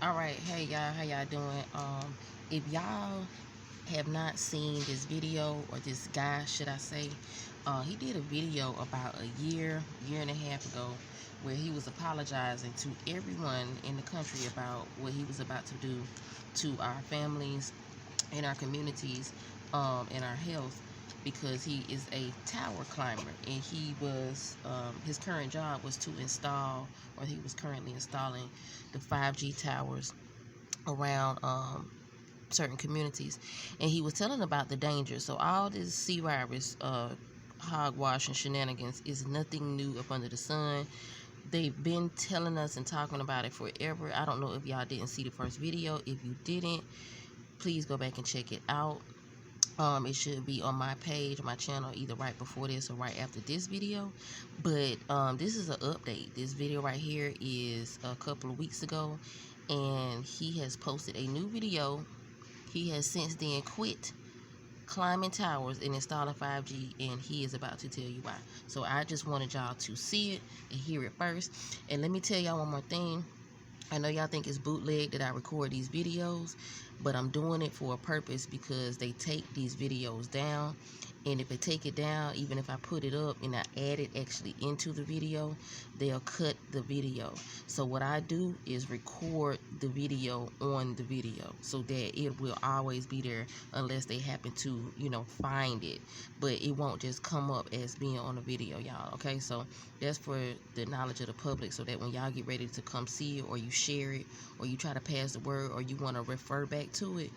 All right, hey y'all, how y'all doing? If y'all have not seen this video, or this guy, should I say, he did a video about a year and a half ago, where he was apologizing to everyone in the country about what he was about to do to our families and our communities, and our health, because he is a tower climber, and his current job was to install, or he was currently installing, the 5G towers around certain communities. And he was telling about the danger. So all this sea virus hogwash and shenanigans is nothing new up under the sun. They've been telling us and talking about it forever. I don't know if y'all didn't see the first video. If you didn't, please go back and check it out. It should be on my page, my channel, either right before this or right after this video. But this is an update. This video right here is a couple of weeks ago, and he has posted a new video. He has since then quit climbing towers and installing 5G, and he is about to tell you why. So I just wanted y'all to see it and hear it first. And let me tell y'all one more thing. I know y'all think it's bootleg that I record these videos, but I'm doing it for a purpose, because they take these videos down. And if they take it down, even if I put it up and I add it actually into the video, they'll cut the video. So what I do is record the video on the video, so that it will always be there, unless they happen to, find it. But it won't just come up as being on the video, y'all. Okay, so that's for the knowledge of the public, so that when y'all get ready to come see it, or you share it, or you try to pass the word, or you want to refer back to it,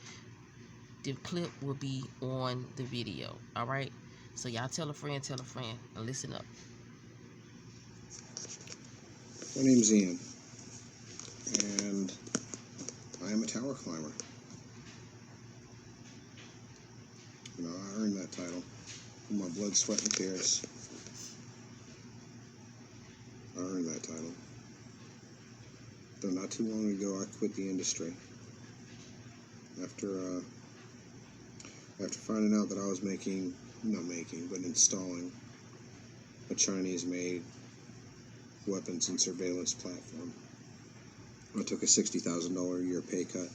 the clip will be on the video. All right, so y'all tell a friend, and listen up. My name's Ian, and I am a tower climber. I earned that title with my blood, sweat, and tears. I earned that title. Though not too long ago, I quit the industry after finding out that I was installing a Chinese-made weapons and surveillance platform. I took a $60,000 a year pay cut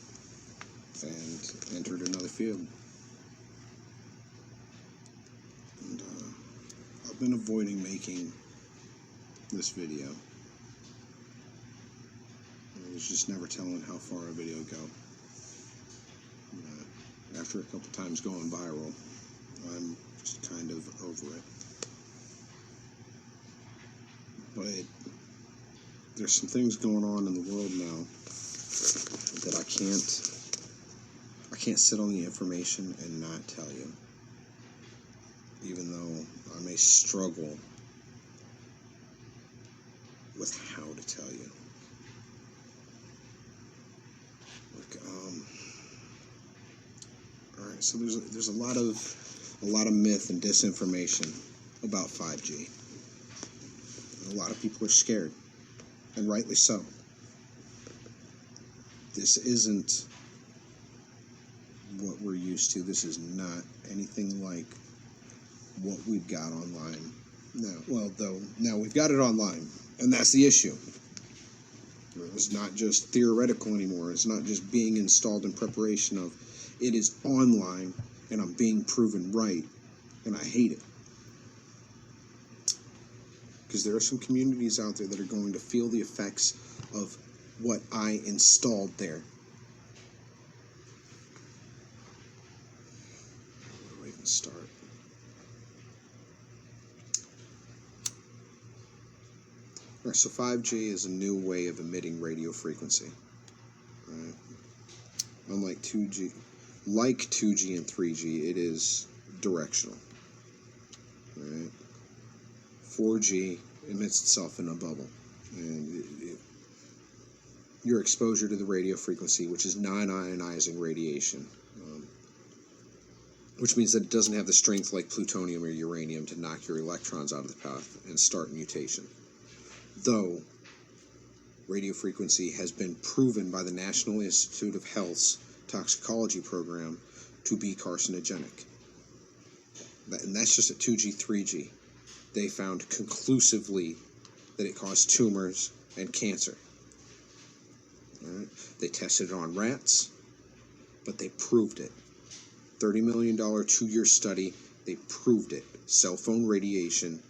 and entered another field. And I've been avoiding making this video. I was just never telling how far a video would go. After a couple times going viral, I'm just kind of over it. But there's some things going on in the world now that I can't sit on the information and not tell you. Even though I may struggle with how to tell you. Alright, so there's a lot of myth and disinformation about 5G. A lot of people are scared, and rightly so. This isn't what we're used to. This is not anything like what we've got online now. Well, though, now we've got it online, and that's the issue. It's not just theoretical anymore. It's not just being installed in preparation of. It is online, and I'm being proven right, and I hate it. Because there are some communities out there that are going to feel the effects of what I installed there. Where do I even start? Alright, so 5G is a new way of emitting radio frequency. Right? Unlike 2G. Like 2G and 3G, it is directional. Right? 4G emits itself in a bubble. And your exposure to the radio frequency, which is non-ionizing radiation, which means that it doesn't have the strength like plutonium or uranium to knock your electrons out of the path and start mutation. Though radio frequency has been proven by the National Institute of Health's toxicology program to be carcinogenic. And that's just at 2G, 3G. They found conclusively that it caused tumors and cancer. Right? They tested it on rats, but they proved it. $30 million 2-year study, they proved it. Cell phone radiation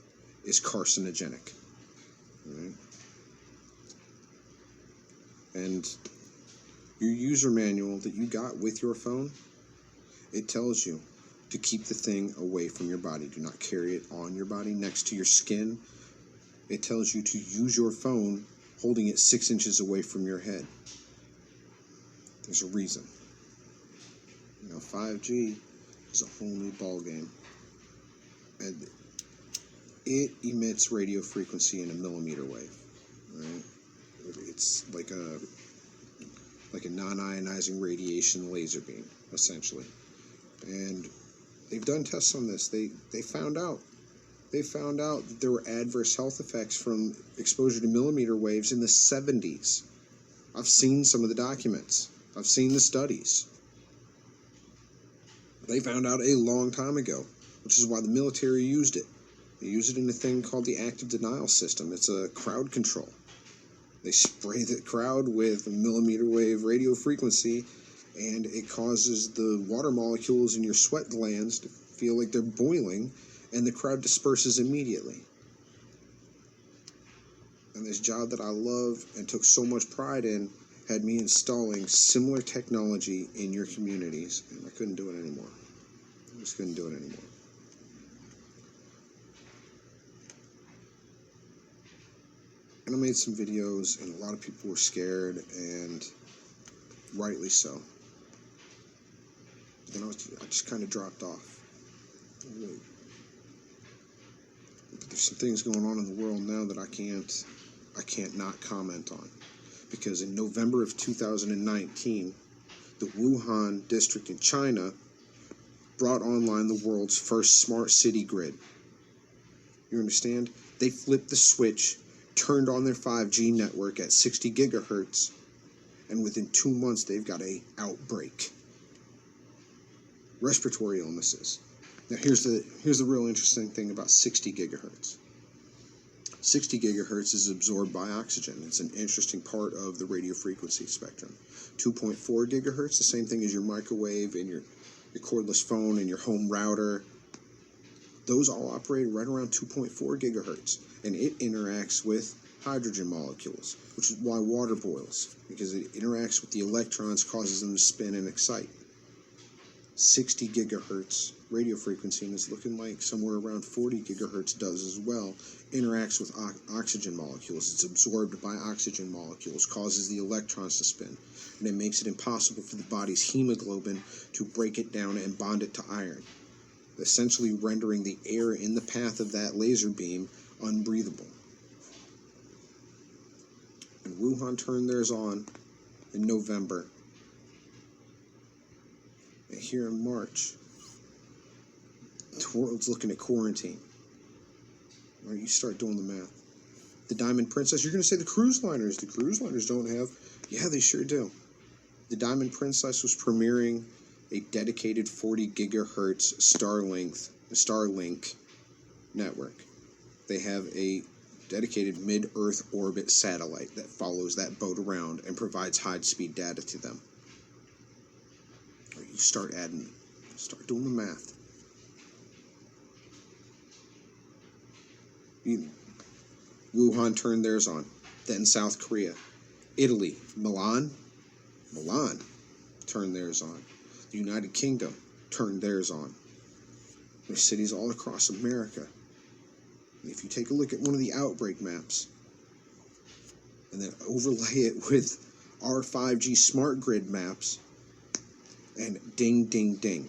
is carcinogenic. Right? And your user manual that you got with your phone, it tells you to keep the thing away from your body. Do not carry it on your body next to your skin. It tells you to use your phone holding it 6 inches away from your head. There's a reason. 5G is a whole new ballgame. And it emits radio frequency in a millimeter wave. Right? It's like a non-ionizing radiation laser beam, essentially. And they've done tests on this. They found out that there were adverse health effects from exposure to millimeter waves in the 70s. I've seen some of the documents. I've seen the studies. They found out a long time ago, which is why the military used it. They use it in a thing called the active denial system. It's a crowd control. They spray the crowd with a millimeter wave radio frequency, and it causes the water molecules in your sweat glands to feel like they're boiling, and the crowd disperses immediately. And this job that I love and took so much pride in had me installing similar technology in your communities, and I couldn't do it anymore. I just couldn't do it anymore. And I made some videos, and a lot of people were scared, and rightly so. But then I just kind of dropped off. But there's some things going on in the world now that I can't not comment on. Because in November of 2019, the Wuhan district in China brought online the world's first smart city grid. You understand? They flipped the switch, turned on their 5G network at 60 gigahertz, and within 2 months they've got an outbreak. Respiratory illnesses. Now here's the real interesting thing about 60 gigahertz. 60 gigahertz is absorbed by oxygen. It's an interesting part of the radio frequency spectrum. 2.4 gigahertz, the same thing as your microwave and your cordless phone and your home router. Those all operate right around 2.4 gigahertz, and it interacts with hydrogen molecules, which is why water boils, because it interacts with the electrons, causes them to spin and excite. 60 gigahertz radio frequency, and it's looking like somewhere around 40 gigahertz does as well, interacts with oxygen molecules. It's absorbed by oxygen molecules, causes the electrons to spin, and it makes it impossible for the body's hemoglobin to break it down and bond it to iron, essentially rendering the air in the path of that laser beam unbreathable. And Wuhan turned theirs on in November. And here in March, the world's looking at quarantine. All right, you start doing the math. The Diamond Princess, you're going to say the cruise liners. The cruise liners don't have. Yeah, they sure do. The Diamond Princess was premiering a dedicated 40 gigahertz Starlink network. They have a dedicated mid-Earth orbit satellite that follows that boat around and provides high-speed data to them. All right, you start adding, start doing the math. Wuhan turned theirs on. Then South Korea. Italy, Milan turned theirs on. The United Kingdom turned theirs on. There's cities all across America. And if you take a look at one of the outbreak maps and then overlay it with our 5G smart grid maps, and ding, ding, ding.